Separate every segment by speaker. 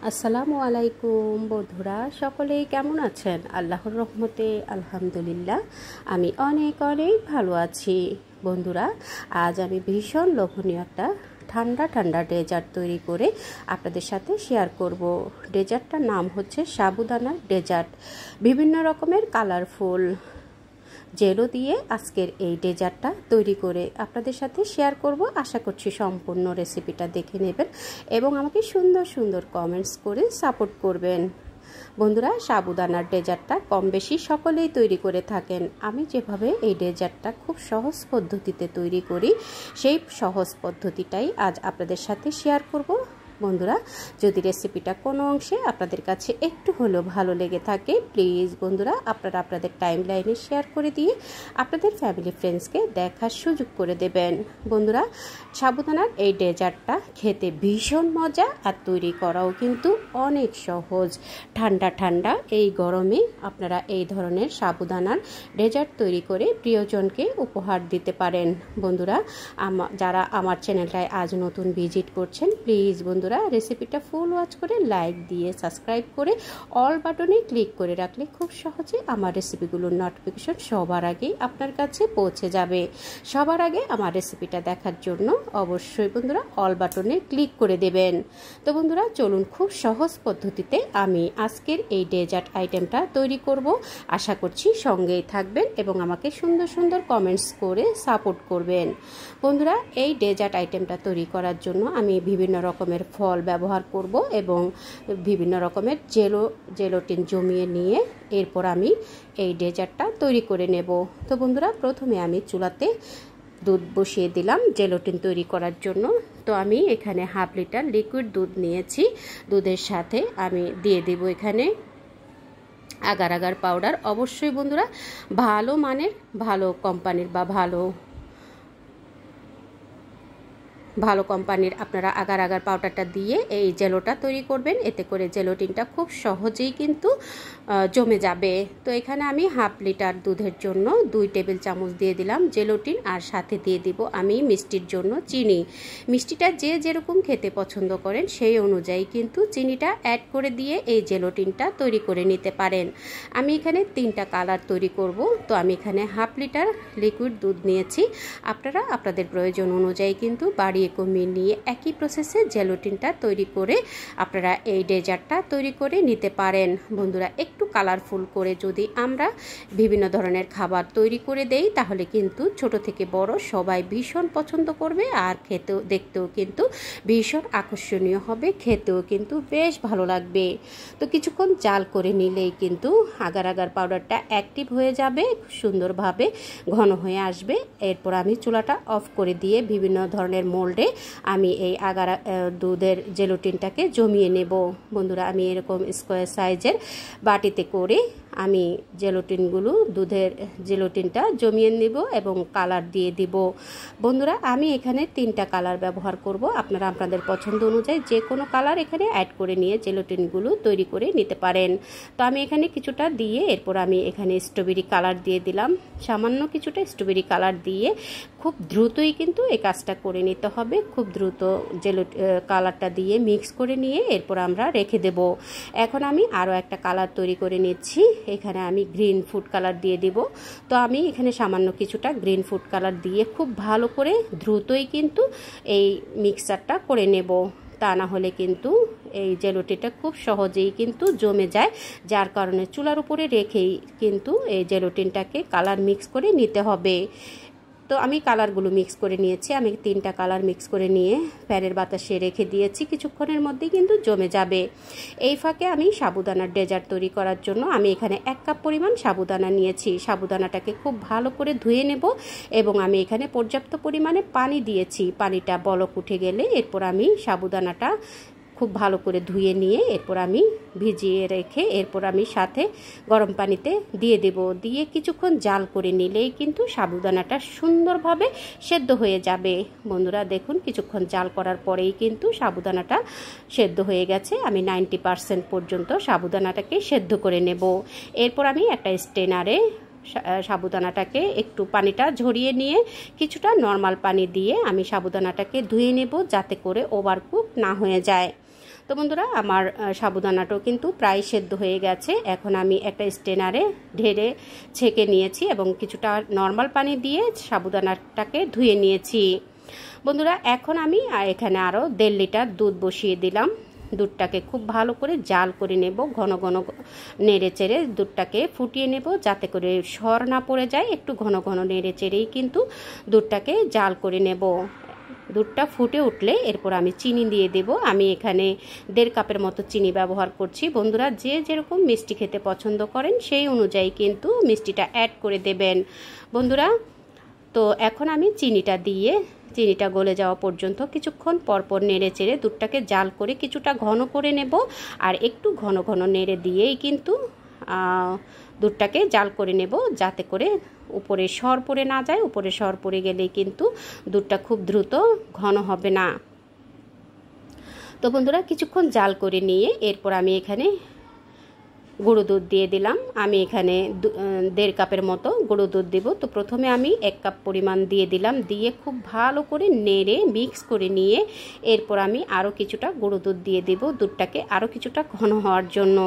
Speaker 1: আসসালামু আলাইকুম বন্ধুরা, সকলেই কেমন আছেন? আল্লাহর রহমতে আলহামদুলিল্লাহ আমি অনেক অনেক ভালো আছি। বন্ধুরা, আজ আমি ভীষণ লোভনীয় একটা ঠান্ডা ঠান্ডা ডেজার্ট তৈরি করে আপনাদের সাথে শেয়ার করব। ডেজার্টটার নাম হচ্ছে সাবুদানার ডেজার্ট। বিভিন্ন রকমের কালারফুল জেলো দিয়ে আজকের এই ডেজার্টটা তৈরি করে আপনাদের সাথে শেয়ার করব। আশা করছি সম্পূর্ণ রেসিপিটা দেখে নেবেন এবং আমাকে সুন্দর সুন্দর কমেন্টস করে সাপোর্ট করবেন। বন্ধুরা, সাবুদানার ডেজার্টটা কম বেশি সকলেই তৈরি করে থাকেন। আমি যেভাবে এই ডেজার্টটা খুব সহজ পদ্ধতিতে তৈরি করি, সেই সহজ পদ্ধতিটাই আজ আপনাদের সাথে শেয়ার করব। বন্ধুরা, যদি রেসিপিটা কোনো অংশে আপনাদের কাছে একটু হলেও ভালো লেগে থাকে, প্লিজ বন্ধুরা আপনারা আপনাদের টাইম লাইনে শেয়ার করে দিয়ে আপনাদের ফ্যামিলি ফ্রেন্ডসকে দেখার সুযোগ করে দেবেন। বন্ধুরা, সাবুদানার এই ডেজার্টটা খেতে ভীষণ মজা আর তৈরি করাও কিন্তু অনেক সহজ। ঠান্ডা ঠান্ডা এই গরমে আপনারা এই ধরনের সাবুদানার ডেজার্ট তৈরি করে প্রিয়জনকে উপহার দিতে পারেন। বন্ধুরা, যারা আমার চ্যানেলটায় আজ নতুন ভিজিট করছেন, প্লিজ বন্ধুরা রেসিপিটা ফুল ওয়াচ করে লাইক দিয়ে সাবস্ক্রাইব করে অল বাটনে ক্লিক করে রাখলে খুব সহজে আমার রেসিপিগুলোর নোটিফিকেশন সবার আগেই আপনার কাছে পৌঁছে যাবে। সবার আগে আমার রেসিপিটা দেখার জন্য অবশ্যই বন্ধুরা অল বাটনে ক্লিক করে দেবেন। তো বন্ধুরা, চলুন খুব সহজ পদ্ধতিতে আমি আজকের এই ডেজার্ট আইটেমটা তৈরি করব। আশা করছি সঙ্গেই থাকবেন এবং আমাকে সুন্দর সুন্দর কমেন্টস করে সাপোর্ট করবেন। বন্ধুরা, এই ডেজার্ট আইটেমটা তৈরি করার জন্য আমি বিভিন্ন রকমের ফল ব্যবহার করব এবং বিভিন্ন রকমের জেলোটিন জমিয়ে নিয়ে এরপর আমি এই ডেজার্টটা তৈরি করে নেব। তো বন্ধুরা, প্রথমে আমি চুলাতে দুধ বসিয়ে দিলাম জেলোটিন তৈরি করার জন্য। তো আমি এখানে হাফ লিটার লিকুইড দুধ নিয়েছি। দুধের সাথে আমি দিয়ে দেব এখানে আগার আগার পাউডার। অবশ্যই বন্ধুরা ভালো মানের, ভালো কোম্পানির বা ভালো কোম্পানির আপনারা আগার আগার পাউডারটা দিয়ে এই জেলোটা তৈরি করবেন। এতে করে জেলোটিনটা খুব সহজেই কিন্তু জমে যাবে। তো এখানে আমি হাফ লিটার দুধের জন্য 2 টেবিল চামচ দিয়ে দিলাম জেলোটিন, আর সাথে দিয়ে দিব আমি মিষ্টির জন্য চিনি। মিষ্টিটা যে যেরকম খেতে পছন্দ করেন সেই অনুযায়ী কিন্তু চিনিটা অ্যাড করে দিয়ে এই জেলোটিনটা তৈরি করে নিতে পারেন। আমি এখানে 3টা কালার তৈরি করব। তো আমি এখানে হাফ লিটার লিকুইড দুধ নিয়েছি। আপনারা আপনাদের প্রয়োজন অনুযায়ী কিন্তু বাড়িয়ে কমিয়ে নিয়ে একই প্রসেসে জেলোটিনটা তৈরি করে আপনারা এই ডেজার্টটা তৈরি করে নিতে পারেন। বন্ধুরা, একটু কালারফুল করে যদি আমরা বিভিন্ন ধরনের খাবার তৈরি করে দেই, তাহলে কিন্তু ছোট থেকে বড় সবাই ভীষণ পছন্দ করবে আর খেতেও দেখতেও কিন্তু ভীষণ আকর্ষণীয় হবে, খেতেও কিন্তু বেশ ভালো লাগবে। তো কিছুক্ষণ জাল করে নিলেই কিন্তু আগার আগার পাউডারটা অ্যাক্টিভ হয়ে যাবে, সুন্দরভাবে ঘন হয়ে আসবে। এরপর আমি চুলাটা অফ করে দিয়ে বিভিন্ন ধরনের মোল্ডে আমি এই দুধের জেলোটিনটাকে জমিয়ে নেব। বন্ধুরা, আমি এরকম স্কোয়ার সাইজের বাটিতে করে আমি দুধের জেলোটিনটা জমিয়ে নেব এবং কালার দিয়ে দিব। বন্ধুরা, আমি এখানে 3টা কালার ব্যবহার করব। আপনারা আপনাদের পছন্দ অনুযায়ী যে কোনো কালার এখানে অ্যাড করে নিয়ে জেলোটিনগুলো তৈরি করে নিতে পারেন। তো আমি এখানে কিছুটা দিয়ে এরপর আমি এখানে স্ট্রবেরি কালার দিয়ে দিলাম। সামান্য কিছুটা স্ট্রবেরি কালার দিয়ে খুব দ্রুতই কিন্তু এই কাজটা করে নিতে হবে। খুব দ্রুত কালারটা দিয়ে মিক্স করে নিয়ে এরপর আমরা রেখে দেব। এখন আমি আরও একটা কালার তৈরি করে নিচ্ছি। এখানে আমি গ্রিন ফুড কালার দিয়ে দিব। তো আমি এখানে সামান্য কিছুটা গ্রিন ফুড কালার দিয়ে খুব ভালো করে দ্রুতই কিন্তু এই মিক্সচারটা করে নেব। তা না হলে কিন্তু এই জেলোটিটা খুব সহজেই কিন্তু জমে যায়, যার কারণে চুলার উপরে রেখেই কিন্তু এই জেলোটিনটাকে কালার মিক্স করে নিতে হবে। তো আমি কালারগুলো মিক্স করে নিয়েছি। আমি 3টা কালার মিক্স করে নিয়ে ফ্যানের বাতাসে রেখে দিয়েছি। কিছুক্ষণের মধ্যেই কিন্তু জমে যাবে। এই ফাঁকে আমি সাবুদানার ডেজার্ট তৈরি করার জন্য আমি এখানে 1 কাপ পরিমাণ সাবুদানা নিয়েছি। সাবুদানাটাকে খুব ভালো করে ধুয়ে নেব এবং আমি এখানে পর্যাপ্ত পরিমাণে পানি দিয়েছি। পানিটা বলক উঠে গেলে এরপর আমি সাবুদানাটা খুব ভালো করে ধুয়ে নিয়ে এরপর আমি ভিজিয়ে রেখে এরপর আমি সাথে গরম পানিতে দিয়ে দেব। দিয়ে কিছুক্ষণ জাল করে নিলেই কিন্তু সাবুদানাটা সুন্দরভাবে সেদ্ধ হয়ে যাবে। বন্ধুরা দেখুন, কিছুক্ষণ জাল করার পরেই কিন্তু সাবুদানাটা সেদ্ধ হয়ে গেছে। আমি 90% পর্যন্ত সাবুদানাটাকে সেদ্ধ করে নেব। এরপর আমি একটা স্ট্রেনারে সাবুদানাটাকে একটু পানিটা ঝরিয়ে নিয়ে কিছুটা নর্মাল পানি দিয়ে আমি সাবুদানাটাকে ধুয়ে নেব, যাতে করে ওভারকুক না হয়ে যায়। তো বন্ধুরা আমার সাবুদানাটাও কিন্তু প্রায় সেদ্ধ হয়ে গেছে। এখন আমি একটা স্ট্রেনারে ঢেলে ছেঁকে নিয়েছি এবং কিছুটা নর্মাল পানি দিয়ে সাবুদানাটাকে ধুয়ে নিয়েছি। বন্ধুরা এখন আমি এখানে আরও 1.5 লিটার দুধ বসিয়ে দিলাম। দুধটাকে খুব ভালো করে জাল করে নেব, ঘন ঘন নেড়ে চেড়ে দুধটাকে ফুটিয়ে নেব যাতে করে সর না পড়ে যায়। একটু ঘন ঘন নেড়ে চেড়েই কিন্তু দুধটাকে জাল করে নেব। দুধটা ফুটে উঠলে এরপর আমি চিনি দিয়ে দেব। আমি এখানে 1.5 কাপের মতো চিনি ব্যবহার করছি। বন্ধুরা যে যেরকম মিষ্টি খেতে পছন্দ করেন সেই অনুযায়ী কিন্তু মিষ্টিটা অ্যাড করে দেবেন বন্ধুরা। তো এখন আমি চিনিটা গলে যাওয়া পর্যন্ত কিছুক্ষণ পরপর নেড়ে চেড়ে দুধটাকে জাল করে কিছুটা ঘন করে নেব। আর একটু ঘন ঘন নেড়ে দিয়েই কিন্তু দুধটাকে জাল করে নেব যাতে করে উপরে সর পড়ে না যায়। উপরে সর পড়ে গেলেই কিন্তু দুধটা খুব দ্রুত ঘন হবে না। তো বন্ধুরা কিছুক্ষণ জাল করে নিয়ে এরপর আমি এখানে গুঁড়ো দুধ দিয়ে দিলাম। আমি এখানে 1.5 কাপের মতো গুঁড়ো দুধ দেব। তো প্রথমে আমি 1 কাপ পরিমাণ দিয়ে দিলাম, দিয়ে খুব ভালো করে নেড়ে মিক্স করে নিয়ে এরপর আমি আরও কিছুটা গুঁড়ো দুধ দিয়ে দেব, দুধটাকে আরও কিছুটা ঘন হওয়ার জন্য।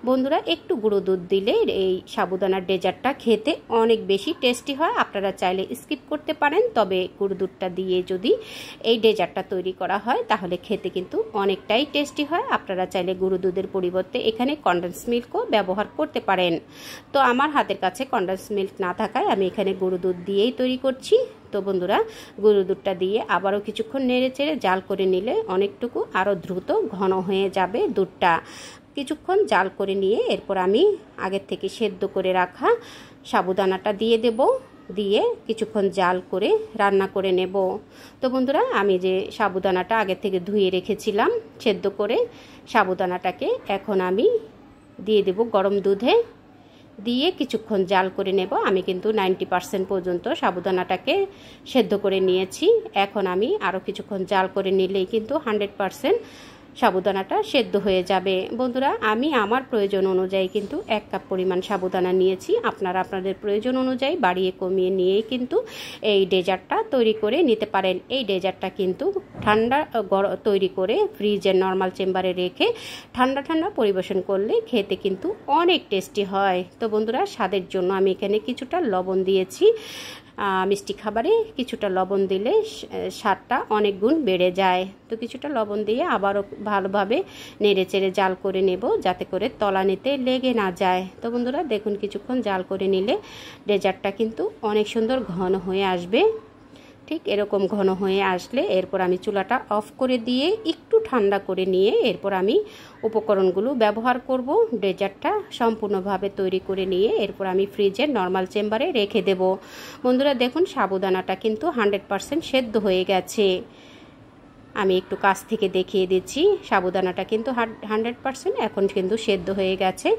Speaker 1: বন্ধুরা একটু গুঁড়ো দুধ দিলে এই সাবুদানার ডেজার্টটা খেতে অনেক বেশি টেস্টি হয়। আপনারা চাইলে স্কিপ করতে পারেন, তবে গুঁড়ো দুধটা দিয়ে যদি এই ডেজার্টটা তৈরি করা হয় তাহলে খেতে কিন্তু অনেকটাই টেস্টি হয়। আপনারা চাইলে গুঁড়ো দুধের পরিবর্তে এখানে কনডেন্স মিল্ক ব্যবহার করতে পারেন। তো আমার হাতের কাছে কনডেন্স মিল্ক না থাকায় আমি এখানে গুঁড়ো দুধ দিয়েই তৈরি করছি। তো বন্ধুরা গুঁড়ো দুধটা দিয়ে আবারও কিছুক্ষণ নেড়ে চেড়ে জাল করে নিলে অনেকটুকু আরও দ্রুত ঘন হয়ে যাবে দুধটা। কিছুক্ষণ জাল করে নিয়ে এরপর আমি আগের থেকে সেদ্ধ করে রাখা সাবুদানাটা দিয়ে দেব, দিয়ে কিছুক্ষণ জাল করে রান্না করে নেব। তো বন্ধুরা আমি যে সাবুদানাটা আগের থেকে ধুয়ে রেখেছিলাম সেদ্ধ করে, সাবুদানাটাকে এখন আমি দিয়ে দেব গরম দুধে, দিয়ে কিছুক্ষণ জাল করে নেব। আমি কিন্তু 90% পর্যন্ত সাবুদানাটাকে সেদ্ধ করে নিয়েছি। এখন আমি আরও কিছুক্ষণ জাল করে নিলেই কিন্তু 100% সাবুদানাটা সেদ্ধ হয়ে যাবে। বন্ধুরা আমি আমার প্রয়োজন অনুযায়ী কিন্তু 1 কাপ পরিমাণ সাবুদানা নিয়েছি। আপনারা আপনাদের প্রয়োজন অনুযায়ী বাড়িয়ে কমিয়ে নিয়েই কিন্তু এই ডেজার্টটা তৈরি করে নিতে পারেন। এই ডেজার্টটা কিন্তু ঠান্ডা তৈরি করে ফ্রিজের নর্মাল চেম্বারে রেখে ঠান্ডা ঠান্ডা পরিবেশন করলে খেতে কিন্তু অনেক টেস্টি হয়। তো বন্ধুরা স্বাদের জন্য আমি এখানে কিছুটা লবণ দিয়েছি। মিষ্টি খাবারে কিছুটা লবণ দিলে স্বাদটা অনেক গুণ বেড়ে যায়। তো কিছুটা লবণ দিয়ে আবারও ভালোভাবে নেড়ে চেড়ে জাল করে নেব যাতে করে তলানিতে লেগে না যায়। তো বন্ধুরা দেখুন কিছুক্ষণ জাল করে নিলে ডেজার্টটা কিন্তু অনেক সুন্দর ঘন হয়ে আসবে। ঠিক এরকম ঘন হয়ে আসলে এরপর আমি চুলাটা অফ করে দিয়ে একটু ঠান্ডা করে নিয়ে এরপর আমি উপকরণগুলো ব্যবহার করব। ডেজার্টটা সম্পূর্ণভাবে তৈরি করে নিয়ে এরপর আমি ফ্রিজের নর্মাল চেম্বারে রেখে দেব। বন্ধুরা দেখুন সাবুদানাটা কিন্তু 100% সেদ্ধ হয়ে গেছে। আমি একটু কাছ থেকে দেখিয়ে দিচ্ছি, সাবুদানাটা কিন্তু 100% এখন কিন্তু সেদ্ধ হয়ে গেছে।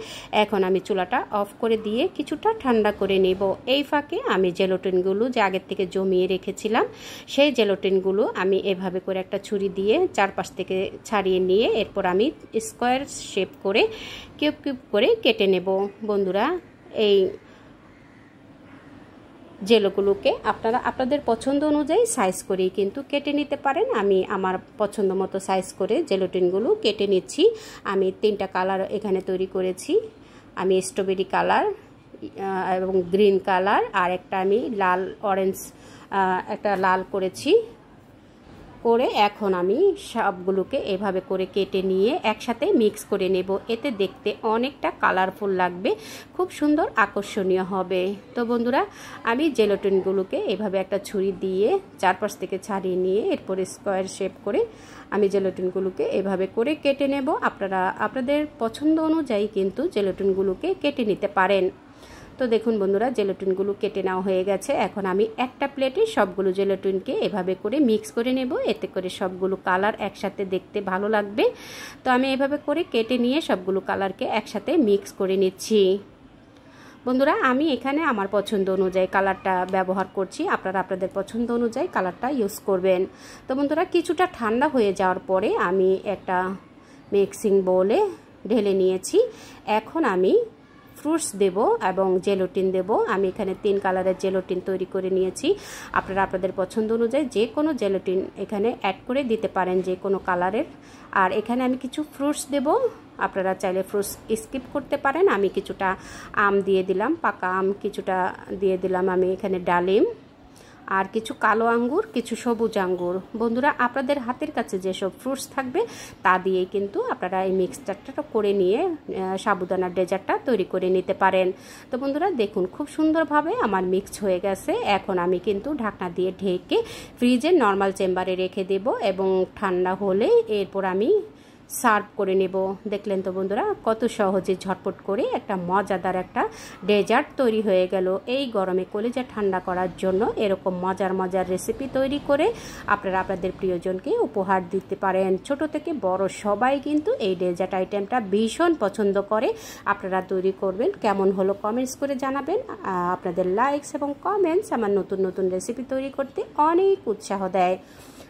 Speaker 1: এখন আমি চুলাটা অফ করে দিয়ে কিছুটা ঠান্ডা করে নেব। এই ফাঁকে আমি জেলাটিনগুলো যে আগের থেকে জমিয়ে রেখেছিলাম সেই জেলাটিনগুলো আমি এভাবে করে একটা ছুরি দিয়ে চারপাশ থেকে ছাড়িয়ে নিয়ে এরপর আমি স্কোয়ার শেপ করে কিউব কিউব করে কেটে নেব। বন্ধুরা এই জেলোগুলোকে আপনারা আপনাদের পছন্দ অনুযায়ী সাইজ করেই কিন্তু কেটে নিতে পারেন। আমি আমার পছন্দ মতো সাইজ করে জেলাটিনগুলো কেটে নিচ্ছি। আমি 3টা কালার এখানে তৈরি করেছি। আমি স্ট্রবেরি কালার এবং গ্রিন কালার আর একটা আমি লাল অরেঞ্জ একটা লাল করেছি। করে এখন আমি সবগুলোকে এভাবে করে কেটে নিয়ে একসাথে মিক্স করে নেব। এতে দেখতে অনেকটা কালারফুল লাগবে, খুব সুন্দর আকর্ষণীয় হবে। তো বন্ধুরা আমি জেলাটিনগুলোকে এভাবে একটা ছুরি দিয়ে চারপাশ থেকে ছাড়িয়ে নিয়ে এরপর স্কোয়ার শেপ করে আমি জেলাটিনগুলোকে এভাবে করে কেটে নেব। আপনারা আপনাদের পছন্দ অনুযায়ী কিন্তু জেলাটিনগুলোকে কেটে নিতে পারেন। তো দেখুন বন্ধুরা জেলাটিনগুলো কেটে নেওয়া হয়ে গেছে। এখন আমি একটা প্লেটে সবগুলো জেলাটিনকে এভাবে করে মিক্স করে নেব, এতে করে সবগুলো কালার একসাথে দেখতে ভালো লাগবে। তো আমি এভাবে করে কেটে নিয়ে সবগুলো কালারকে একসাথে মিক্স করে নিচ্ছি। বন্ধুরা আমি এখানে আমার পছন্দ অনুযায়ী কালারটা ব্যবহার করছি, আপনারা আপনাদের পছন্দ অনুযায়ী কালারটা ইউজ করবেন। তো বন্ধুরা কিছুটা ঠান্ডা হয়ে যাওয়ার পরে আমি একটা মিক্সিং বোলে ঢেলে নিয়েছি। এখন আমি ফ্রুটস দেব এবং জেলোটিন দেব। আমি এখানে 3 কালারের জেলোটিন তৈরি করে নিয়েছি। আপনারা আপনাদের পছন্দ অনুযায়ী যে কোনো জেলোটিন এখানে অ্যাড করে দিতে পারেন, যে কোনো কালারের। আর এখানে আমি কিছু ফ্রুটস দেব, আপনারা চাইলে ফ্রুটস স্কিপ করতে পারেন। আমি কিছুটা আম দিয়ে দিলাম, পাকা আম কিছুটা দিয়ে দিলাম আমি এখানে, ডালিম, আর কিছু কালো আঙ্গুর, কিছু সবুজ আঙ্গুর। বন্ধুরা আপনাদের হাতের কাছে যেসব ফ্রুটস থাকবে তা দিয়েই কিন্তু আপনারা এই মিক্সচারটা করে নিয়ে সাবুদানার ডেজার্টটা তৈরি করে নিতে পারেন। তো বন্ধুরা দেখুন খুব সুন্দরভাবে আমার মিক্স হয়ে গেছে। এখন আমি কিন্তু ঢাকনা দিয়ে ঢেকে ফ্রিজের নর্মাল চেম্বারে রেখে দেব এবং ঠান্ডা হলে এরপর আমি সার্ভ করে নেব। দেখলেন তো বন্ধুরা কত সহজে ঝটপট করে একটা মজাদার একটা ডেজার্ট তৈরি হয়ে গেল। এই গরমে কলিজা ঠান্ডা করার জন্য এরকম মজার মজার রেসিপি তৈরি করে আপনারা আপনাদের প্রিয়জনকে উপহার দিতে পারেন। ছোট থেকে বড় সবাই কিন্তু এই ডেজার্ট আইটেমটা ভীষণ পছন্দ করে। আপনারা তৈরি করবেন, কেমন হলো কমেন্টস করে জানাবেন। আপনাদের লাইকস এবং কমেন্টস আমার নতুন নতুন রেসিপি তৈরি করতে অনেক উৎসাহ দেয়।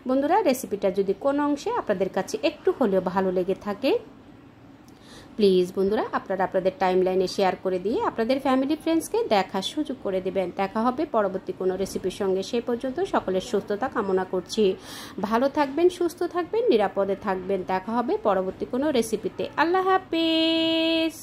Speaker 1: বন্ধুরা রেসিপিটা যদি কোনো অংশে আপনাদের কাছে একটু হলেও ভালো লেগে থাকে, প্লিজ বন্ধুরা আপনারা আপনাদের টাইমলাইনে শেয়ার করে দিয়ে আপনাদের ফ্যামিলি ফ্রেন্ডসকে দেখার সুযোগ করে দেবেন। দেখা হবে পরবর্তী কোনো রেসিপির সঙ্গে। সেই পর্যন্ত সকলের সুস্থতা কামনা করছি। ভালো থাকবেন, সুস্থ থাকবেন, নিরাপদে থাকবেন। দেখা হবে পরবর্তী কোনো রেসিপিতে। আল্লাহ হাফেজ।